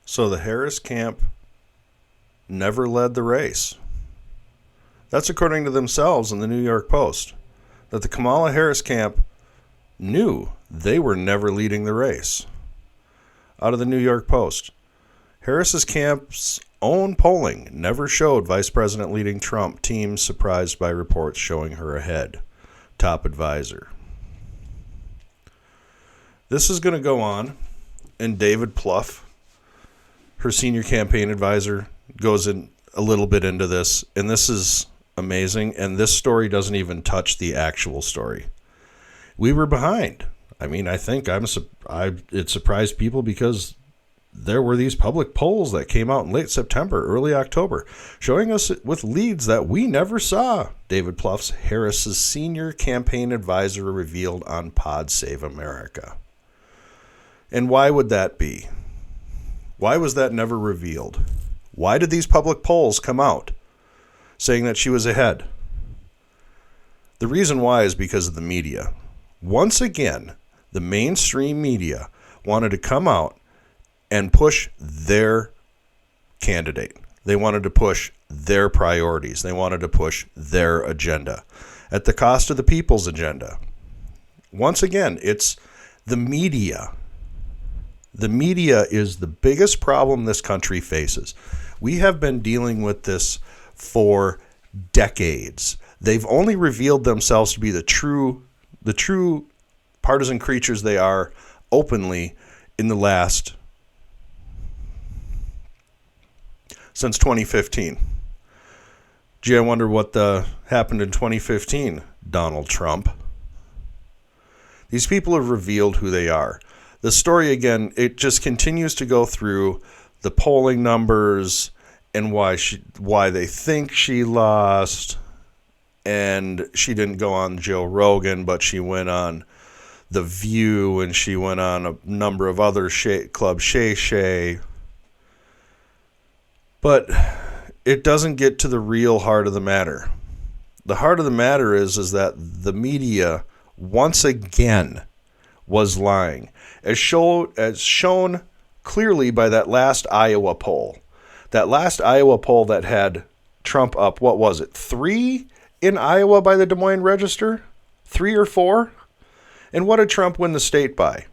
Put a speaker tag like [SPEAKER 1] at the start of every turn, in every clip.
[SPEAKER 1] So the Harris camp never led the race. That's according to themselves in the New York Post. That the Kamala Harris camp knew they were never leading the race. Out of the New York Post. Harris's camp's own polling never showed Vice President leading Trump team surprised by reports showing her ahead. Top advisor. This is going to go on, and David Plouffe, her senior campaign advisor, goes in a little bit into this, and this is amazing, and this story doesn't even touch the actual story. We were behind. I mean, I think it surprised people because there were these public polls that came out in late September, early October, showing us with leads that we never saw, David Plouffe's Harris's senior campaign advisor revealed on Pod Save America. And why would that be? Why was that never revealed? Why did these public polls come out saying that she was ahead? The reason why is because of the media. Once again, the mainstream media wanted to come out and push their candidate. They wanted to push their priorities. They wanted to push their agenda at the cost of the people's agenda. Once again, it's the media. The media is the biggest problem this country faces. We have been dealing with this for decades. They've only revealed themselves to be the true partisan creatures they are openly in the last since 2015. Gee, I wonder what happened in 2015, Donald Trump. These people have revealed who they are. The story, again, it just continues to go through the polling numbers and why they think she lost. And she didn't go on Joe Rogan, but she went on The View, and she went on a number of other Club Shay Shay. But it doesn't get to the real heart of the matter. The heart of the matter is that the media, once again, was lying. As shown clearly by that last Iowa poll. That last Iowa poll that had Trump up, what was it, 3 in Iowa by the Des Moines Register? 3 or 4? And what did Trump win the state by?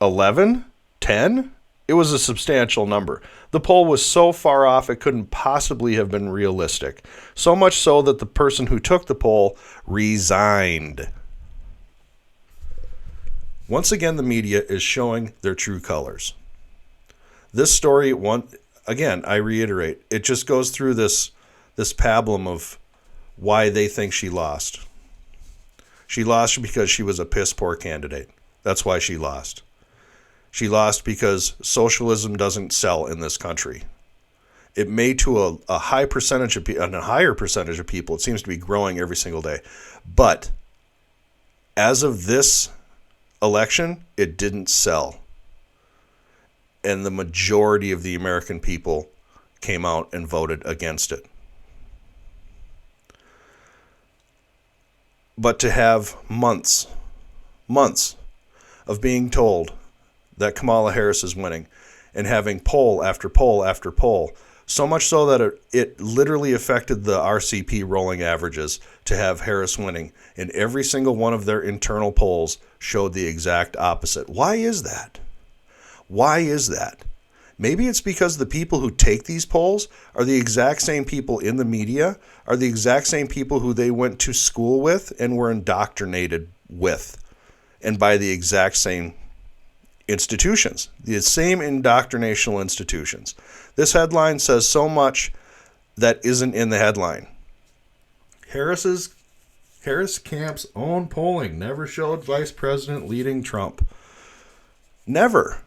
[SPEAKER 1] 11? 10? It was a substantial number. The poll was so far off it couldn't possibly have been realistic. So much so that the person who took the poll resigned. Once again, the media is showing their true colors. This story, again, I reiterate, it just goes through this pablum of why they think she lost. She lost because she was a piss-poor candidate. That's why she lost. She lost because socialism doesn't sell in this country. It may to a high percentage of people, and a higher percentage of people. It seems to be growing every single day. But as of this election, it didn't sell. And the majority of the American people came out and voted against it. But to have months of being told that Kamala Harris is winning and having poll after poll after poll, so much so that it literally affected the RCP rolling averages to have Harris winning, and every single one of their internal polls showed the exact opposite. Why is that? Why is that? Maybe it's because the people who take these polls are the exact same people in the media, are the exact same people who they went to school with and were indoctrinated with, and by the exact same institutions, the same indoctrinational institutions. This headline says so much that isn't in the headline. Harris camp's own polling never showed Vice President leading Trump. Never.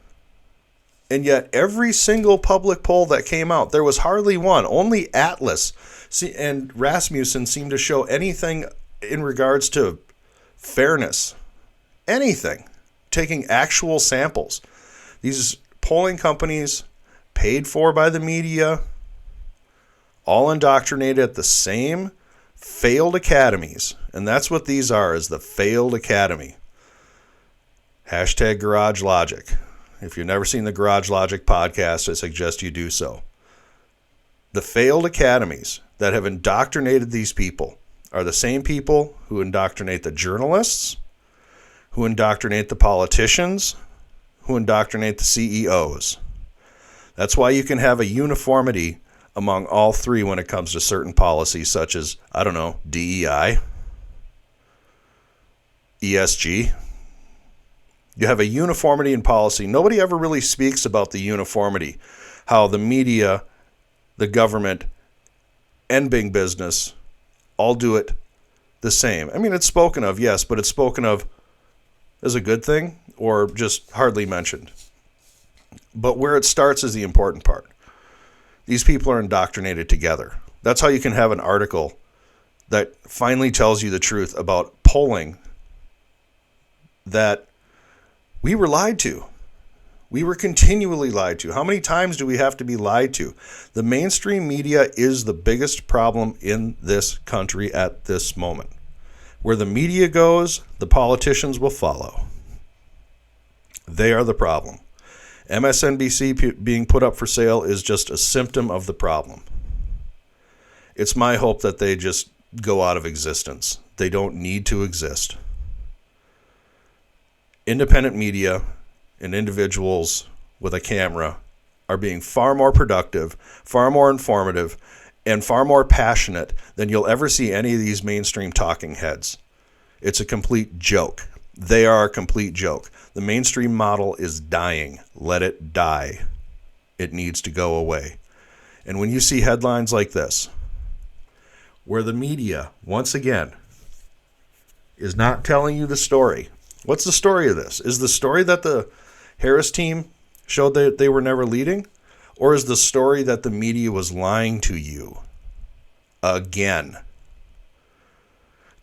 [SPEAKER 1] And yet every single public poll that came out, there was hardly one. Only Atlas and Rasmussen seemed to show anything in regards to fairness. Anything. Taking actual samples. These polling companies, paid for by the media, all indoctrinated at the same failed academies. And that's what these are, is the failed academy. Hashtag garage logic. If you've never seen the Garage Logic podcast, I suggest you do so. The failed academies that have indoctrinated these people are the same people who indoctrinate the journalists, who indoctrinate the politicians, who indoctrinate the CEOs. That's why you can have a uniformity among all three when it comes to certain policies such as, DEI, ESG. You have a uniformity in policy. Nobody ever really speaks about the uniformity, how the media, the government, and big business all do it the same. I mean, it's spoken of, yes, but it's spoken of as a good thing or just hardly mentioned. But where it starts is the important part. These people are indoctrinated together. That's how you can have an article that finally tells you the truth about polling that we were lied to. We were continually lied to. How many times do we have to be lied to? The mainstream media is the biggest problem in this country at this moment. Where the media goes, the politicians will follow. They are the problem. MSNBC being put up for sale is just a symptom of the problem. It's my hope that they just go out of existence. They don't need to exist. Independent media and individuals with a camera are being far more productive, far more informative, and far more passionate than you'll ever see any of these mainstream talking heads. It's a complete joke. They are a complete joke. The mainstream model is dying. Let it die. It needs to go away. And when you see headlines like this, where the media, once again, is not telling you the story. What's the story of this? Is the story that the Harris team showed that they were never leading? Or is the story that the media was lying to you? Again.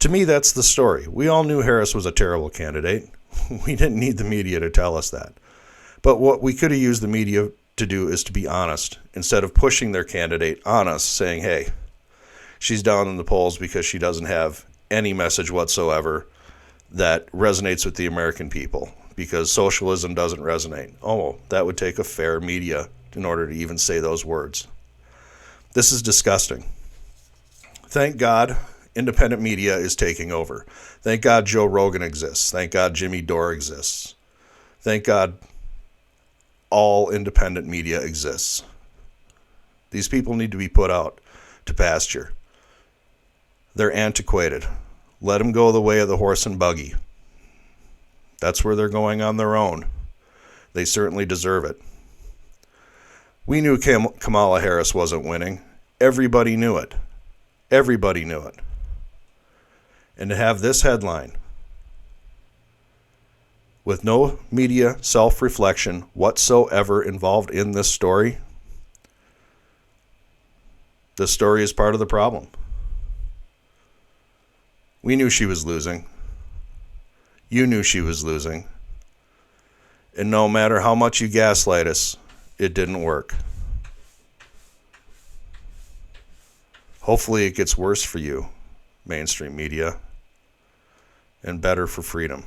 [SPEAKER 1] To me, that's the story. We all knew Harris was a terrible candidate. We didn't need the media to tell us that. But what we could have used the media to do is to be honest, instead of pushing their candidate on us, saying, hey, she's down in the polls because she doesn't have any message whatsoever that resonates with the American people, because socialism doesn't resonate. Oh, that would take a fair media in order to even say those words. This is disgusting. Thank God independent media is taking over. Thank God Joe Rogan exists. Thank God Jimmy Dore exists. Thank God all independent media exists. These people need to be put out to pasture. They're antiquated. Let them go the way of the horse and buggy. That's where they're going on their own. They certainly deserve it. We knew Kamala Harris wasn't winning. Everybody knew it. Everybody knew it. And to have this headline, with no media self-reflection whatsoever involved in this story is part of the problem. We knew she was losing. You knew she was losing. And no matter how much you gaslight us, it didn't work. Hopefully it gets worse for you, mainstream media, and better for freedom.